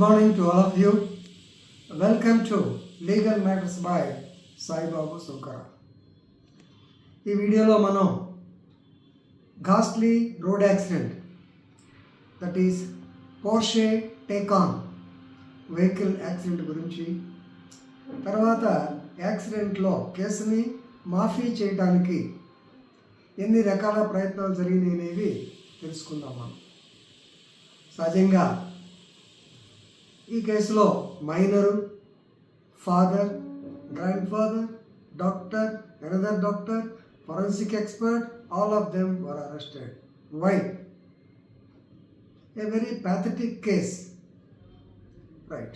morning to all of you. Welcome to Legal Matters by Sai Babu Sunkara. ఈ వీడియోలో మనం ghastly road accident, that is Porsche taken vehicle accident గురించి, తర్వాత యాక్సిడెంట్లో కేసుని మాఫీ చేయడానికి ఎన్ని రకాల ప్రయత్నాలు జరిగినాయి అనేవి తెలుసుకుందాం. మనం సహజంగా ఈ కేసులో minor, father, grand father, doctor, another doctor, forensic expert, all of them were arrested. Why? A very pathetic case. Right.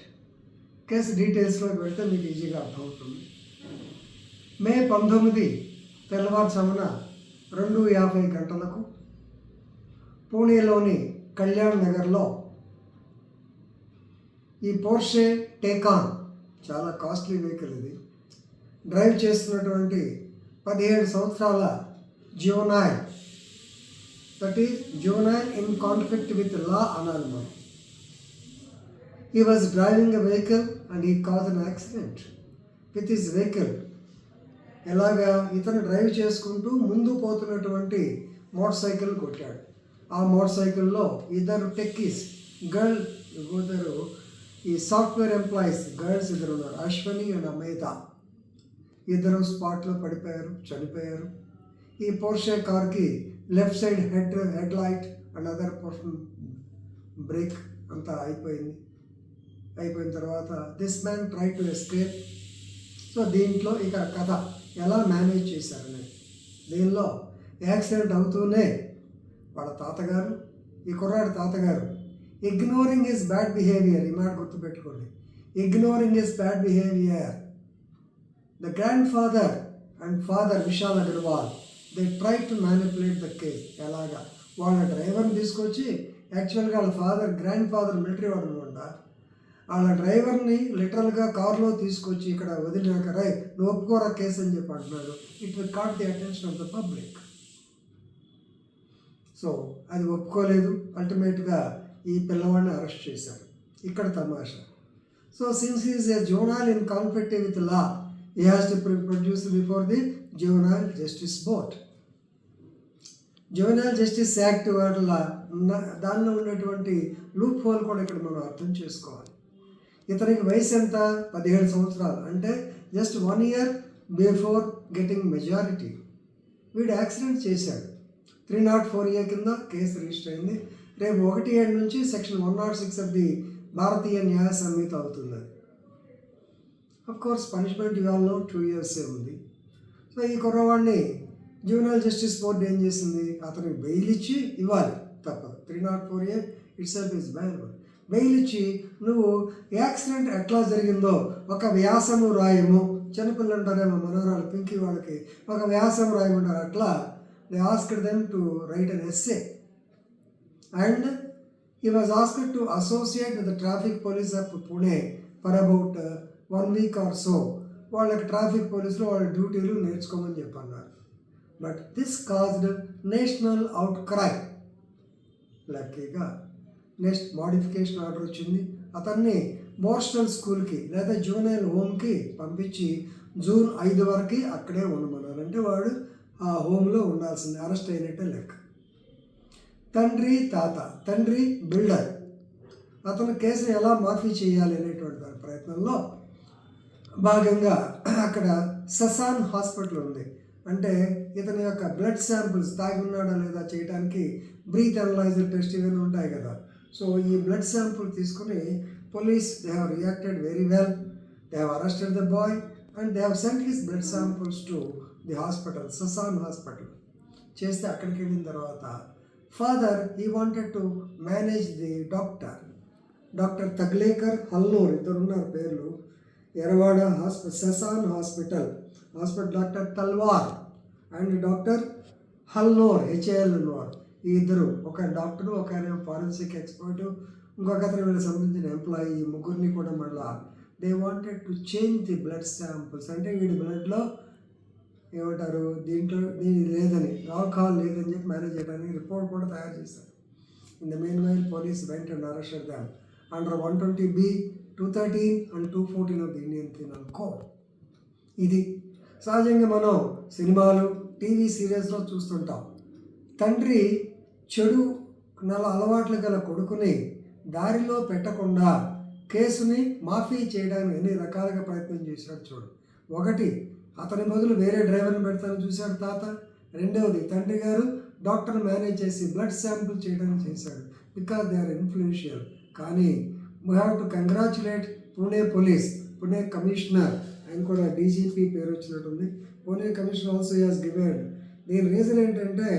Case డీటెయిల్స్లోకి వెళ్తే మీకు ఈజీగా అర్థమవుతుంది. మే 19 తెల్లవారుజామున 2:50 గంటలకు పూణేలోని కళ్యాణ్ నగర్లో ఈ పోర్షే టేకాన్, చాలా కాస్ట్లీ వెహికల్ ఇది, డ్రైవ్ చేస్తున్నటువంటి 17 సంవత్సరాల juvenile, that is juvenile in conflict with లా అనాలి మనం. He was driving a vehicle and he cause an accident with his vehicle. ఎలాగా? ఇతను డ్రైవ్ చేసుకుంటూ ముందు పోతున్నటువంటి మోటార్ సైకిల్ కొట్టాడు. ఆ మోటార్ సైకిల్లో ఇద్దరు టెక్కీస్, ఇద్దరు ఈ సాఫ్ట్వేర్ ఎంప్లాయీస్, గర్ల్స్ ఇద్దరు ఉన్నారు, అశ్వని అండ్ అమేత. ఇద్దరు స్పాట్లో పడిపోయారు, చనిపోయారు. ఈ పోర్షే కార్కి left side head light and other portion break అంతా అయిపోయిన తర్వాత this man try to escape. So దీంట్లో ఇక కథ ఎలా మేనేజ్ చేశారనేది. దీనిలో యాక్సిడెంట్ అవుతూనే వాళ్ళ తాతగారు, ఈ కుర్రాడి తాతగారు, ఇగ్నోరింగ్ హిస్ బ్యాడ్ బిహేవియర్, ఈ మాట గుర్తుపెట్టుకోండి, ignoring his bad behaviour, the grandfather and father Vishal Agarwal, they tried to manipulate the case. ఎలాగా? వాళ్ళ డ్రైవర్ని తీసుకొచ్చి, యాక్చువల్గా వాళ్ళ ఫాదర్, గ్రాండ్ ఫాదర్ మిలిటరీ వాడు అనమాట, వాళ్ళ డ్రైవర్ని లిటరల్గా కారులో తీసుకొచ్చి ఇక్కడ వదిలినాక, రై నువ్వు ఒప్పుకోరా కేసు అని చెప్పి అంటున్నాడు. It will caught the attention of the public. So అది ఒప్పుకోలేదు. అల్టిమేట్గా ఈ పిల్లవాడిని అరెస్ట్ చేశారు. ఇక్కడ తమాషా. So since is a juvenile in conflict with law, he has to produce before the Juvenile Justice Board. Juvenile Justice Act వల్ల దానిలో ఉన్నటువంటి లూప్ హోల్ కూడా ఇక్కడ మనం అర్థం చేసుకోవాలి. ఇతనికి వయసు ఎంత? 17 సంవత్సరాలు, అంటే just 1 year before getting majority. వీడు యాక్సిడెంట్ చేశాడు. 304A కింద కేసు రిజిస్టర్ అయింది. రేపు 1 నుంచి సెక్షన్ 106 ఆఫ్ ది భారతీయ న్యాయ సంహిత అవుతుంది. అఫ్ కోర్స్ పనిష్మెంట్ ఇవాళ 2 years ఉంది. సో ఈ కుర్రవాడిని జువెనైల్ జస్టిస్ బోర్డ్ ఏం చేసింది? అతనికి బెయిల్ ఇచ్చి ఇవ్వాలి, తప్పదు. 304A it self is bailable. Bail ఇచ్చి నువ్వు యాక్సిడెంట్ ఎట్లా జరిగిందో ఒక వ్యాసము రాయము, చిన్నపిల్లలు అంటారేమో మనవరాలు పింకీ వాళ్ళకి ఒక వ్యాసం రాయమంటారు, అట్లా they asked them to write an essay and he was asked to associate with the traffic police of Pune for about 1 week or so. వాళ్ళకి ట్రాఫిక్ పోలీసులు వాళ్ళ డ్యూటీలు నేర్చుకోమని చెప్పన్నారు. But this caused national outcry. లక్కీగా నెక్స్ట్ మోడిఫికేషన్ ఆర్డర్ వచ్చింది. అతన్ని Boston స్కూల్కి లేదా జూనైల్ హోమ్కి పంపించి June 5 వరకు అక్కడే ఉండమన్నారు. అంటే వాడు ఆ హోమ్లో ఉండాల్సింది, అరెస్ట్ అయినట్టే లెక్క. తండ్రి బిల్డర్, అతను కేసుని ఎలా మాఫీ చేయాలి అనేటువంటి దాని ప్రయత్నంలో భాగంగా అక్కడ ససాన్ హాస్పిటల్ ఉంది. అంటే ఇతని యొక్క బ్లడ్ శాంపిల్స్ తాగి ఉన్నాడా లేదా చేయడానికి బ్రీత్ అనలైజర్ టెస్ట్ ఇవన్నీ ఉంటాయి కదా. సో ఈ బ్లడ్ శాంపుల్ తీసుకుని police they have reacted very well. They have arrested the boy and they have sent his blood samples to the hospital, Sassoon hospital. చేస్తే అక్కడికి వెళ్ళిన తర్వాత father he wanted to manage the doctor Taglekar, Halnor, ఇద్దరు ఉన్నారు పేర్లు. Yerawada Sassoon hospital doctor Talwar and doctor Halnor, HALNOR, ఈ ఇద్దరు, ఒక డాక్టరు, ఒక ఫారెన్సిక్ ఎక్స్పర్ట్, ఇంకొక అతను వీళ్ళకి సంబంధించిన ఎంప్లాయీ, ఈ ముగ్గురిని కూడా మళ్ళా they wanted to change the blood samples. అంటే వీడి బ్లడ్లో ఏమంటారు, దీంట్లో లేదని, ఆల్కహాల్ లేదని చెప్పి మేనేజ్ చేయడానికి రిపోర్ట్ కూడా తయారు చేశారు. In the main while police went and arrested them. Under 120B, 213 and 214 of the Indian penal code. ఇది సహజంగా మనం సినిమాలు, టీవీ సీరియల్స్లో చూస్తుంటాం. తండ్రి చెడు అలవాట్లు గల కొడుకుని దారిలో పెట్టకుండా కేసుని మాఫీ చేయడానికి ఎన్ని రకాలుగా ప్రయత్నం చేశాడు చూడు. ఒకటి, అతని బదులు వేరే డ్రైవర్ని పెడతాను చూశాడు తాత. రెండవది, తండ్రి గారు డాక్టర్ని మేనేజ్ చేసి బ్లడ్ శాంపుల్ చేయడానికి చేశాడు, బికాజ్ దే ఆర్ ఇన్ఫ్లుయెన్షియల్. కానీ we have to congratulate Pune police, Pune commissioner, ఆయన కూడా డీజీపీ పేరు వచ్చినట్టుంది. Pune commissioner also has given. దీని రీజన్ ఏంటంటే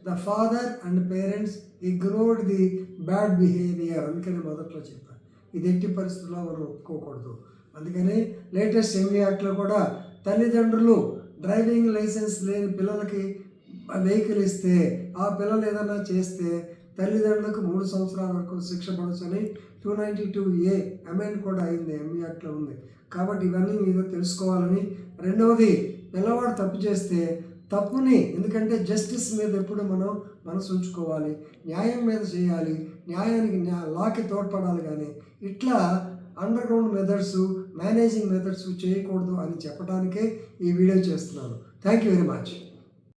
the father and parents ignored the bad behaviour. అందుకని మొదట్లో చెప్పాను, ఇది ఎట్టి పరిస్థితుల్లో మనం ఒప్పుకోకూడదు. అందుకని లేటెస్ట్ ఎంవీ యాక్ట్లో కూడా తల్లిదండ్రులు డ్రైవింగ్ లైసెన్స్ లేని పిల్లలకి వెహికల్ ఇస్తే, ఆ పిల్లలు ఏదైనా చేస్తే తల్లిదండ్రులకు 3 సంవత్సరాల వరకు శిక్ష పడవచ్చని 292A అమెండ్ కూడా అయింది, ఎంవీ యాక్ట్లో ఉంది. కాబట్టి ఇవన్నీ మీరు తెలుసుకోవాలని. రెండవది, పిల్లవాడు తప్పు చేస్తే తప్పుని, ఎందుకంటే జస్టిస్ మీద ఎప్పుడు మనం మనసు ఉంచుకోవాలి, న్యాయం మీద చేయాలి, న్యాయానికి లాకి తోడ్పడాలి. కానీ ఇట్లా under ground methods, managing methods చేయకూడదు అని చెప్పడానికే ఈ వీడియో చేస్తున్నాను. Thank you very much.